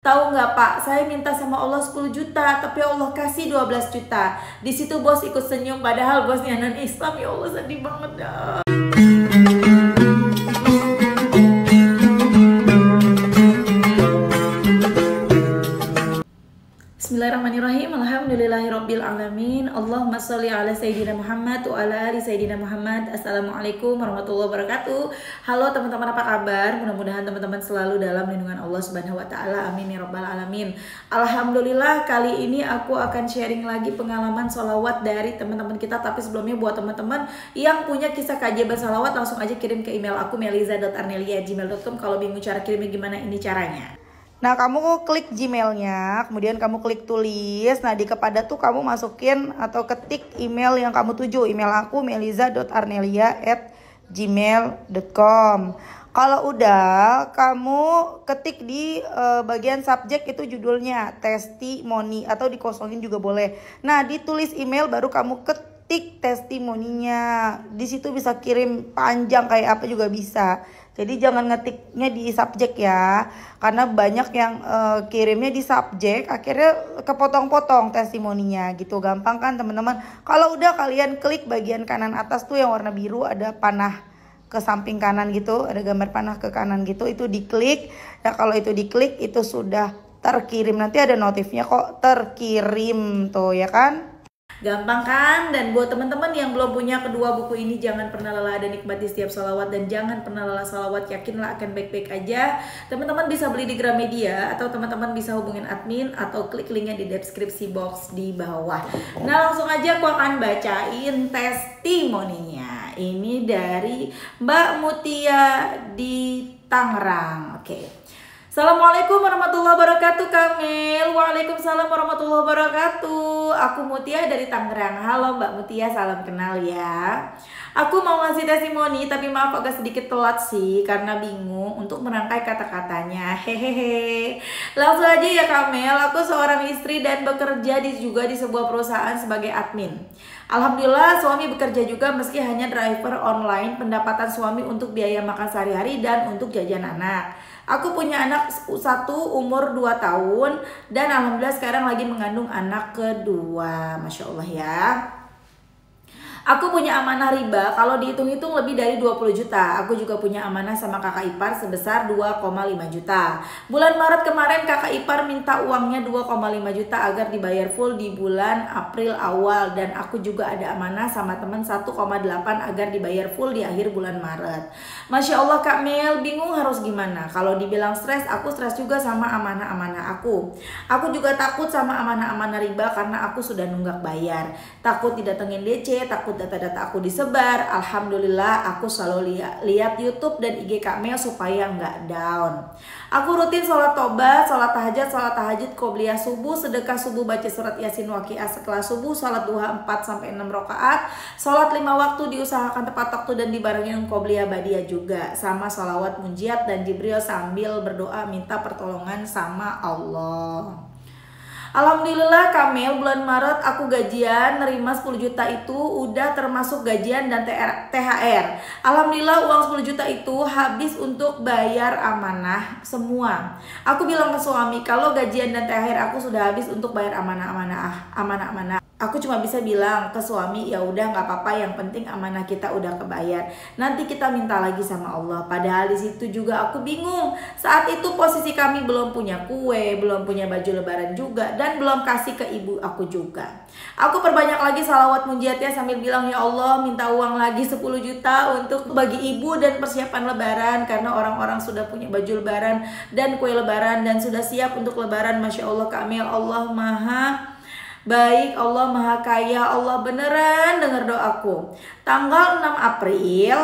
Tahu nggak Pak, saya minta sama Allah 10 juta, tapi Allah kasih 12 juta. Di situ bos ikut senyum, padahal bosnya non-Islam. Ya Allah, sedih banget dah. Bismillahirrahmanirrahim. Alhamdulillahirabbil alamin. Allahumma sholli ala sayyidina Muhammad wa ala ali sayyidina Muhammad. Assalamualaikum warahmatullahi wabarakatuh. Halo teman-teman, apa kabar? Mudah-mudahan teman-teman selalu dalam lindungan Allah Subhanahu wa taala. Amin ya rabbal alamin. Alhamdulillah, kali ini aku akan sharing lagi pengalaman sholawat dari teman-teman kita. Tapi sebelumnya buat teman-teman yang punya kisah keajaiban sholawat, langsung aja kirim ke email aku meliza.arnelia@gmail.com. Kalau bingung cara kirimnya gimana, ini caranya. Nah, kamu klik Gmailnya, kemudian kamu klik tulis. Nah, di kepada tuh kamu masukin atau ketik email yang kamu tuju. Email aku meliza.arnelia@gmail.com. Kalau udah, kamu ketik di bagian subjek itu judulnya testimoni, atau dikosongin juga boleh. Nah, ditulis email baru kamu ketik testimoninya. Di situ bisa kirim panjang kayak apa juga bisa. Jadi jangan ngetiknya di subjek ya, karena banyak yang kirimnya di subjek, akhirnya kepotong-potong testimoninya gitu. Gampang kan teman-teman? Kalau udah, kalian klik bagian kanan atas tuh yang warna biru, ada panah ke samping kanan gitu, ada gambar panah ke kanan gitu, itu diklik. Nah, kalau itu diklik itu sudah terkirim, nanti ada notifnya kok terkirim tuh ya kan? Gampang kan? Dan buat teman-teman yang belum punya kedua buku ini, jangan pernah lelah dan nikmati setiap salawat, dan jangan pernah lelah salawat, yakinlah akan baik-baik aja. Teman-teman bisa beli di Gramedia, atau teman-teman bisa hubungin admin, atau klik linknya di deskripsi box di bawah. Nah, langsung aja aku akan bacain testimoninya. Ini dari Mbak Mutia di Tangerang. Oke. Assalamualaikum warahmatullahi wabarakatuh Kamil. Waalaikumsalam warahmatullahi wabarakatuh. Aku Mutia dari Tangerang. Halo Mbak Mutia, salam kenal ya. Aku mau ngasih testimoni, tapi maaf agak sedikit telat sih, karena bingung untuk merangkai kata-katanya. Hehehe. Langsung aja ya Kamil. Aku seorang istri dan bekerja juga di sebuah perusahaan sebagai admin. Alhamdulillah suami bekerja juga meski hanya driver online. Pendapatan suami untuk biaya makan sehari-hari dan untuk jajan anak. Aku punya anak satu umur 2 tahun dan alhamdulillah sekarang lagi mengandung anak kedua. Masya Allah ya. Aku punya amanah riba, kalau dihitung-hitung lebih dari 20 juta. Aku juga punya amanah sama kakak ipar sebesar 2,5 juta. Bulan Maret kemarin kakak ipar minta uangnya 2,5 juta agar dibayar full di bulan April awal. Dan aku juga ada amanah sama teman 1,8 agar dibayar full di akhir bulan Maret. Masya Allah Kak Mel, bingung harus gimana. Kalau dibilang stres, aku stres juga sama amanah-amanah aku. Aku juga takut sama amanah-amanah riba karena aku sudah nunggak bayar. Takut didatengin DC, takut data-data aku disebar. Alhamdulillah aku selalu lihat YouTube dan IG Kak Mel supaya nggak down. Aku rutin sholat tobat, sholat tahajud, qobliyah subuh, sedekah subuh, baca surat Yasin Waqiah setelah subuh, sholat duha 4-6 rakaat, sholat 5 waktu diusahakan tepat waktu dan dibarengin qobliyah badiah juga, sama sholawat munjiat dan Jibril sambil berdoa minta pertolongan sama Allah. Alhamdulillah Kamil, bulan Maret aku gajian, nerima 10 juta itu udah termasuk gajian dan THR. Alhamdulillah uang 10 juta itu habis untuk bayar amanah semua. Aku bilang ke suami kalau gajian dan THR aku sudah habis untuk bayar amanah. Aku cuma bisa bilang ke suami, ya udah nggak apa-apa, yang penting amanah kita udah kebayar. Nanti kita minta lagi sama Allah. Padahal di situ juga aku bingung. Saat itu posisi kami belum punya kue, belum punya baju lebaran juga, dan belum kasih ke ibu aku juga. Aku perbanyak lagi salawat munjiatnya sambil bilang, ya Allah minta uang lagi 10 juta untuk bagi ibu dan persiapan lebaran, karena orang-orang sudah punya baju lebaran dan kue lebaran dan sudah siap untuk lebaran. Masya Allah Kamil, Allah maha baik, Allah maha kaya, Allah beneran dengar doaku. Tanggal 6 April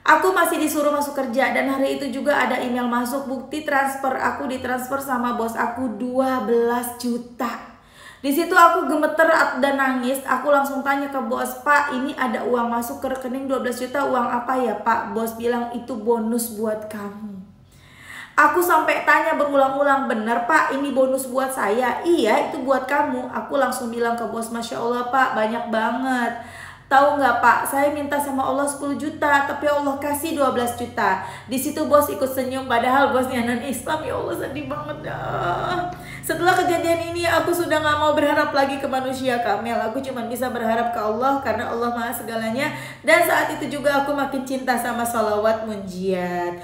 aku masih disuruh masuk kerja, dan hari itu juga ada email masuk bukti transfer. Aku ditransfer sama bos aku 12 juta. Di situ aku gemeter dan nangis. Aku langsung tanya ke bos, Pak ini ada uang masuk ke rekening 12 juta, uang apa ya Pak? Bos bilang itu bonus buat kamu. Aku sampai tanya berulang-ulang, bener Pak ini bonus buat saya? Iya itu buat kamu. Aku langsung bilang ke bos, Masya Allah Pak banyak banget. Tahu nggak Pak, saya minta sama Allah 10 juta, tapi Allah kasih 12 juta. Di situ bos ikut senyum, padahal bosnya non-Islam. Ya Allah, sedih banget dah. Setelah kejadian ini, aku sudah nggak mau berharap lagi ke manusia, Kamel. Aku cuma bisa berharap ke Allah, karena Allah maha segalanya. Dan saat itu juga aku makin cinta sama sholawat munjiat.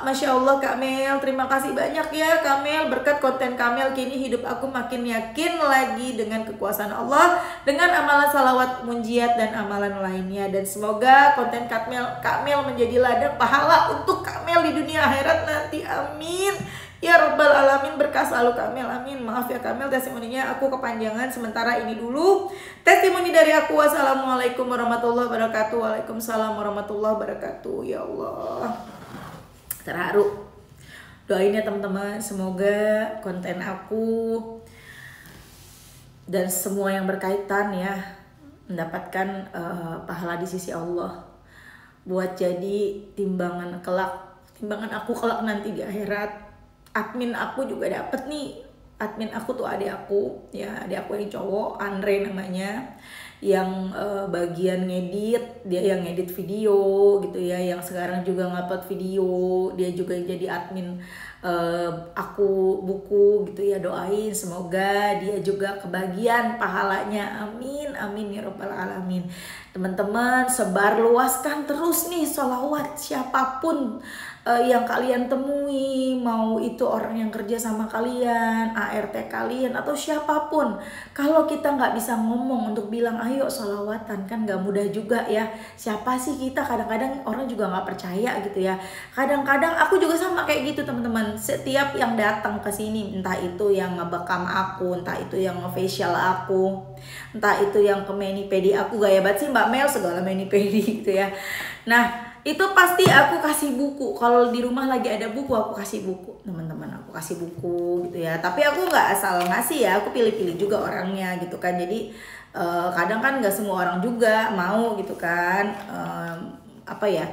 Masya Allah Kamel, terima kasih banyak ya Kamel. Berkat konten Kamel, kini hidup aku makin yakin lagi dengan kekuasaan Allah, dengan amalan sholawat munjiat dan amalan lainnya. Dan semoga konten Kamel menjadi ladang pahala untuk Kamel di dunia akhirat nanti, amin ya robbal alamin. Berkah selalu Kamel, amin. Maaf ya Kamel, testimoninya aku kepanjangan, sementara ini dulu testimoni dari aku. Wassalamualaikum warahmatullahi wabarakatuh. Waalaikumsalam warahmatullahi wabarakatuh. Ya Allah, terharu. Doain ya teman-teman, semoga konten aku dan semua yang berkaitan ya mendapatkan pahala di sisi Allah, buat jadi timbangan aku kelak nanti di akhirat. Admin aku juga dapet nih. Admin aku tuh adik aku ya, adik aku yang cowok, Andre namanya, yang bagian ngedit, dia yang ngedit video gitu ya, yang sekarang juga ngupload video, dia juga jadi admin aku buku gitu ya. Doain semoga dia juga kebagian pahalanya, amin amin ya robbal alamin. Teman-teman, sebar luaskan terus nih sholawat, siapapun yang kalian temui, mau itu orang yang kerja sama kalian, ART kalian, atau siapapun. Kalau kita nggak bisa ngomong untuk bilang ayo sholawatan, kan nggak mudah juga ya. Siapa sih kita, kadang-kadang orang juga nggak percaya gitu ya. Kadang-kadang aku juga sama kayak gitu teman-teman. Setiap yang datang ke sini, entah itu yang ngebekam aku, entah itu yang nge-facial aku, entah itu yang ke mani-pedi aku, gaya banget sih Mbak Mel segala mani-pedi gitu ya. Nah itu pasti aku kasih buku. Kalau di rumah lagi ada buku, aku kasih buku teman-teman, aku kasih buku gitu ya. Tapi aku nggak asal ngasih ya, aku pilih-pilih juga orangnya gitu kan. Jadi kadang kan nggak semua orang juga mau gitu kan. Apa ya,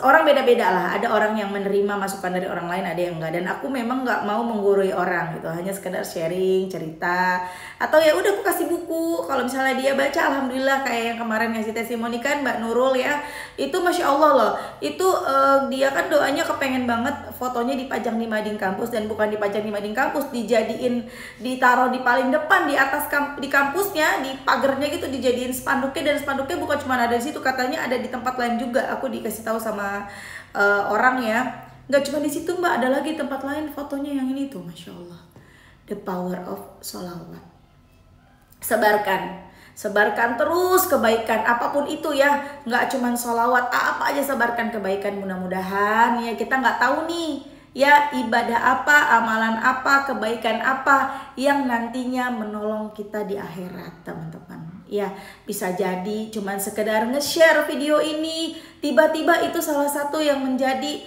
orang beda-beda lah. Ada orang yang menerima masukan dari orang lain, ada yang enggak. Dan aku memang nggak mau menggurui orang gitu, hanya sekedar sharing cerita, atau ya udah aku kasih buku. Kalau misalnya dia baca, alhamdulillah. Kayak yang kemarin ngasih testimoni kan Mbak Nurul ya, itu masya Allah loh. Itu dia kan doanya kepengen banget fotonya dipajang di mading kampus, dan bukan dipajang di mading kampus, dijadiin, ditaruh di paling depan di atas di kampusnya, di pagernya gitu, dijadiin spanduknya. Dan spanduknya bukan cuma ada di situ, katanya ada di tempat lain juga. Aku dikasih tahu sama orang ya, nggak cuma di situ Mbak, ada lagi tempat lain fotonya yang ini tuh, masya Allah. The power of sholawat. Sebarkan terus kebaikan apapun itu ya, nggak cuman sholawat, apa aja sebarkan kebaikan. Mudah-mudahan ya, kita nggak tahu nih ya, ibadah apa, amalan apa, kebaikan apa yang nantinya menolong kita di akhirat teman-teman ya. Bisa jadi cuman sekedar nge-share video ini, tiba-tiba itu salah satu yang menjadi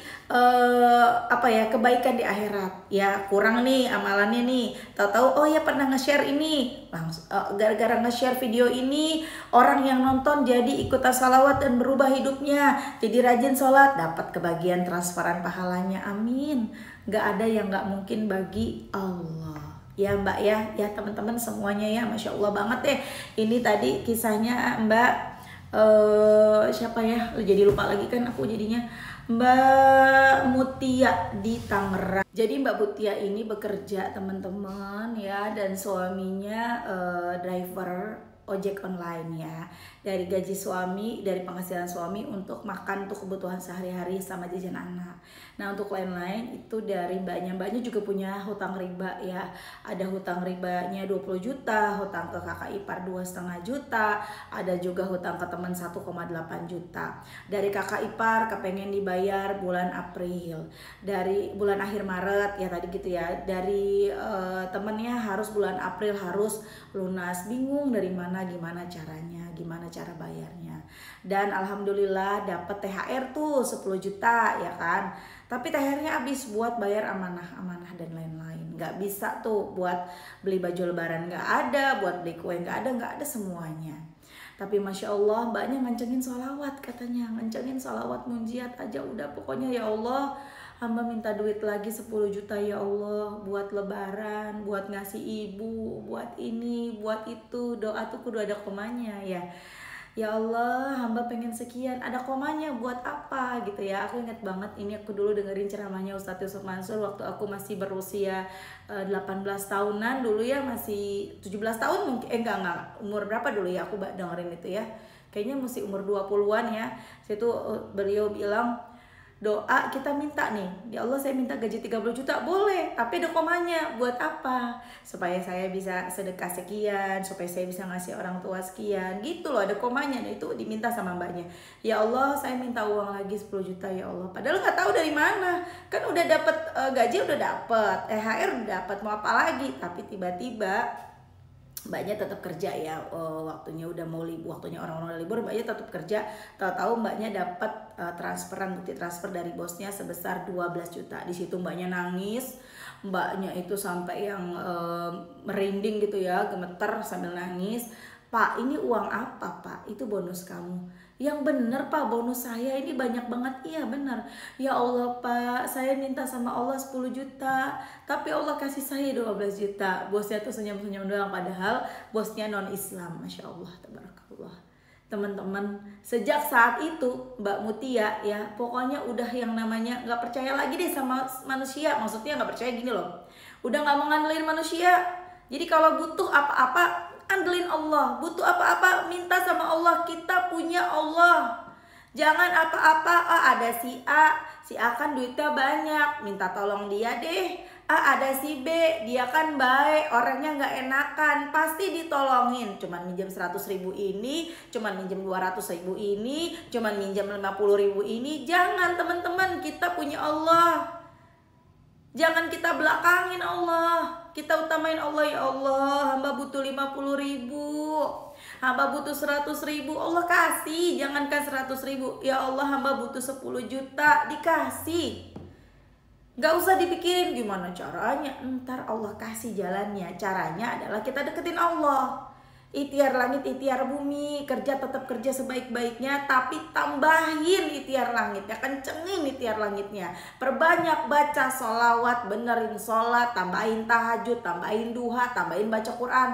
apa ya, kebaikan di akhirat ya. Kurang nih amalannya nih, tahu-tahu oh ya pernah nge-share ini, langsung gara-gara nge-share video ini, orang yang nonton jadi ikutan salawat dan berubah hidupnya, jadi rajin sholat, dapat kebagian transferan pahalanya, amin. Nggak ada yang nggak mungkin bagi Allah ya Mbak ya teman-teman semuanya ya. Masya Allah banget deh ini tadi kisahnya Mbak siapa ya, jadi lupa lagi kan aku jadinya, Mbak Mutia di Tangerang. Jadi Mbak Mutia ini bekerja teman-teman ya, dan suaminya driver ojek online ya. Dari gaji suami, dari penghasilan suami untuk makan, untuk kebutuhan sehari-hari sama jajan anak. Nah untuk lain-lain itu dari mbaknya juga punya hutang riba ya. Ada hutang ribanya 20 juta, hutang ke kakak ipar 2,5 juta, ada juga hutang ke teman 1,8 juta. Dari kakak ipar kepengen dibayar bulan April, dari bulan akhir Maret ya tadi gitu ya. Dari temennya harus bulan April harus lunas, bingung dari mana, gimana caranya, gimana cara bayarnya. Dan alhamdulillah dapat THR tuh 10 juta ya kan. Tapi THR-nya habis buat bayar amanah dan lain-lain. Nggak bisa tuh buat beli baju lebaran, nggak ada, buat beli kue nggak ada semuanya. Tapi Masya Allah mbaknya ngancengin sholawat, katanya ngancengin sholawat munjiat aja udah. Pokoknya ya Allah, hamba minta duit lagi 10 juta ya Allah, buat lebaran, buat ngasih ibu, buat ini, buat itu. Doa tuh kudu ada komanya ya. ya Allah hamba pengen sekian, ada komanya buat apa gitu ya. Aku ingat banget ini, aku dulu dengerin ceramahnya Ustadz Yusuf Mansur waktu aku masih berusia 18 tahunan dulu ya, masih 17 tahun mungkin, enggak, umur berapa dulu ya aku dengerin itu ya, kayaknya masih umur 20-an ya. Situ beliau bilang, doa kita minta nih, ya Allah saya minta gaji 30 juta, boleh, tapi ada komanya, buat apa? Supaya saya bisa sedekah sekian, supaya saya bisa ngasih orang tua sekian, gitu loh, ada komanya. Nah itu diminta sama mbaknya, ya Allah saya minta uang lagi 10 juta ya Allah. Padahal nggak tahu dari mana, kan udah dapet gaji, udah dapet THR, udah dapet, mau apa lagi. Tapi tiba-tiba mbaknya tetap kerja ya, waktunya udah mau libur, waktunya orang-orang libur, mbaknya tetap kerja. Tahu-tahu mbaknya dapat bukti transfer dari bosnya sebesar 12 juta. Di situ mbaknya nangis, mbaknya itu sampai yang merinding gitu ya, gemeter sambil nangis. Pak, ini uang apa Pak? Itu bonus kamu. Yang bener Pak, bonus saya ini banyak banget. Iya bener. Ya Allah Pak, saya minta sama Allah 10 juta, tapi Allah kasih saya 12 juta. Bosnya tuh senyum-senyum doang, padahal bosnya non-Islam. Masya Allah, tabarakallah. Teman-teman, sejak saat itu Mbak Mutia ya, pokoknya udah yang namanya gak percaya lagi deh sama manusia. Maksudnya gak percaya gini loh, udah gak mengandelin manusia. Jadi kalau butuh apa-apa, andelin Allah. Butuh apa-apa, minta sama Allah. Kita punya Allah. Jangan apa-apa, ada si A kan duitnya banyak, minta tolong dia deh. Ada si B, dia kan baik, orangnya gak enakan, pasti ditolongin. Cuman minjem 100 ribu ini, cuman minjem 200 ribu ini, cuman minjem 50 ribu ini. Jangan teman-teman, kita punya Allah. Jangan kita belakangin Allah, kita utamain Allah. Ya Allah, hamba butuh 50 ribu, hamba butuh 100 ribu, Allah kasih. Jangankan 100 ribu, ya Allah hamba butuh 10 juta, dikasih. Gak usah dipikirin gimana caranya, ntar Allah kasih jalannya. Caranya adalah kita deketin Allah. Ikhtiar langit, ikhtiar bumi, kerja tetap kerja sebaik-baiknya, tapi tambahin ikhtiar langitnya, kencengin ikhtiar langitnya. Perbanyak baca sholawat, benerin sholat, tambahin tahajud, tambahin duha, tambahin baca Quran.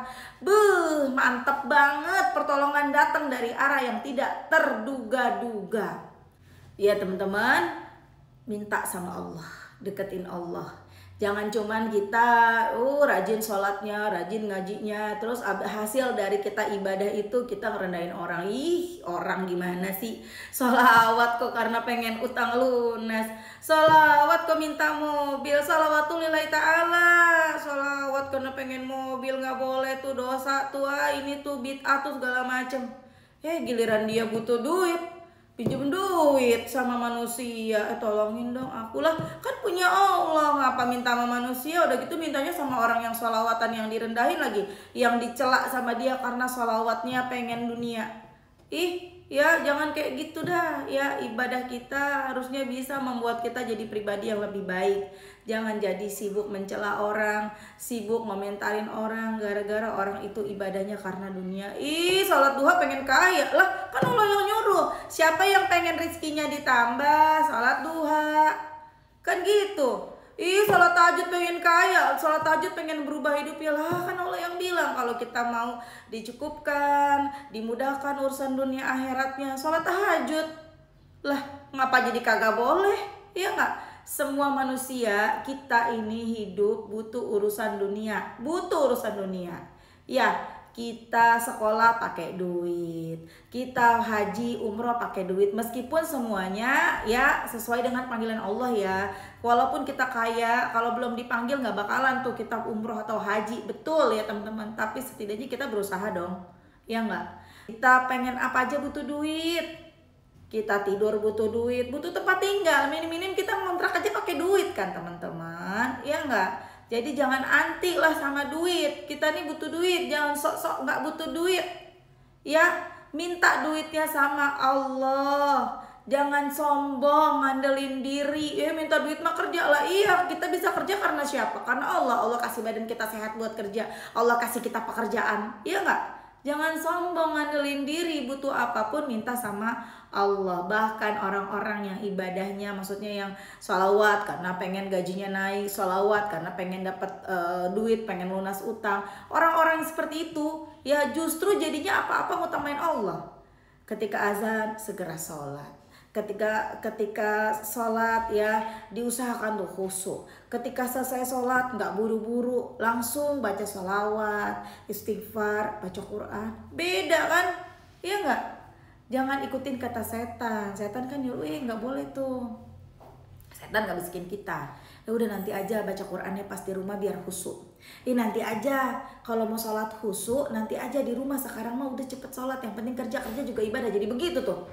Mantep banget, pertolongan datang dari arah yang tidak terduga-duga. Ya teman-teman, minta sama Allah, deketin Allah. Jangan cuman kita rajin sholatnya, rajin ngajinya, terus hasil dari kita ibadah itu kita ngerendahin orang. Ih, orang gimana sih? Sholawat kok karena pengen utang lunas, sholawat kok minta mobil, sholawatu lillahi ta'ala, sholawat karena pengen mobil, nggak boleh tuh, dosa tuh, ini tuh bid'ah tuh segala macem. Giliran dia butuh duit, pinjem duit sama manusia, tolongin dong aku lah, kan punya Allah, ngapa minta sama manusia? Udah gitu mintanya sama orang yang sholawatan, yang direndahin lagi, yang dicela sama dia karena sholawatnya pengen dunia. Ya jangan kayak gitu dah ya. Ibadah kita harusnya bisa membuat kita jadi pribadi yang lebih baik. Jangan jadi sibuk mencela orang, sibuk komentarin orang gara-gara orang itu ibadahnya karena dunia. Sholat duha pengen kaya lah, kan Allah yang nyuruh. Siapa yang pengen rezekinya ditambah, sholat duha, kan gitu. Sholat tahajud pengen kaya, sholat tahajud pengen berubah hidup, ya lah, kan Allah yang bilang kalau kita mau dicukupkan, dimudahkan urusan dunia akhiratnya, sholat tahajud. Lah, ngapa jadi kagak boleh? Iya nggak? Semua manusia kita ini hidup butuh urusan dunia, Ya, kita sekolah pakai duit, kita haji umroh pakai duit, meskipun semuanya ya sesuai dengan panggilan Allah ya. Walaupun kita kaya, kalau belum dipanggil nggak bakalan tuh kita umroh atau haji, betul ya teman-teman. Tapi setidaknya kita berusaha dong, ya nggak? Kita pengen apa aja butuh duit, kita tidur butuh duit, butuh tempat tinggal, minim-minim kita ngontrak aja pakai duit kan teman-teman, ya nggak? Jadi jangan anti lah sama duit. Kita nih butuh duit, jangan sok-sok nggak butuh duit. Ya, minta duitnya sama Allah. Jangan sombong, ngandelin diri. Minta duit mah kerja lah. Iya, kita bisa kerja karena siapa? Karena Allah. Allah kasih badan kita sehat buat kerja. Allah kasih kita pekerjaan. Iya nggak? Jangan sombong, ngandelin diri. Butuh apapun minta sama Allah. Bahkan orang-orang yang ibadahnya, maksudnya yang sholawat karena pengen gajinya naik, sholawat karena pengen dapat duit, pengen lunas utang, orang-orang seperti itu ya justru jadinya apa-apa ngutamain Allah. Ketika azan segera sholat. Ketika sholat ya diusahakan tuh khusyuk. Ketika selesai sholat nggak buru-buru, langsung baca sholawat, istighfar, baca Quran. Beda kan? Iya nggak? Jangan ikutin kata setan. Setan kan nyuruh, nggak boleh tuh. Setan nggak bisikin kita. Ya udah nanti aja baca Qurannya pas di rumah biar khusyuk. Nanti aja kalau mau sholat khusyuk, nanti aja di rumah. Sekarang mah udah cepet sholat. Yang penting kerja juga ibadah. Jadi begitu tuh.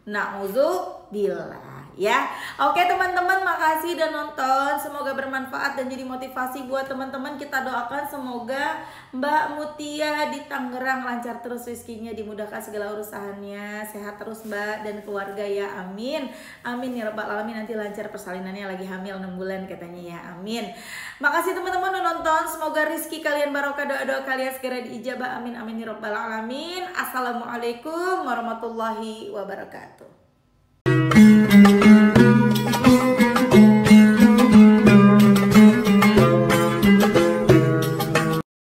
Na'udzubillah ya. Oke teman-teman, makasih udah nonton. Semoga bermanfaat dan jadi motivasi buat teman-teman. Kita doakan semoga Mbak Mutia di Tangerang lancar terus rezekinya, dimudahkan segala urusannya, sehat terus Mbak dan keluarga ya, amin. Amin ya rabbal alamin. Nanti lancar persalinannya, lagi hamil 6 bulan katanya ya, amin. Makasih teman-teman udah nonton. Semoga rezeki kalian barokah, doa-doa kalian segera diijabah, amin amin ya rabbal alamin. Assalamualaikum warahmatullahi wabarakatuh.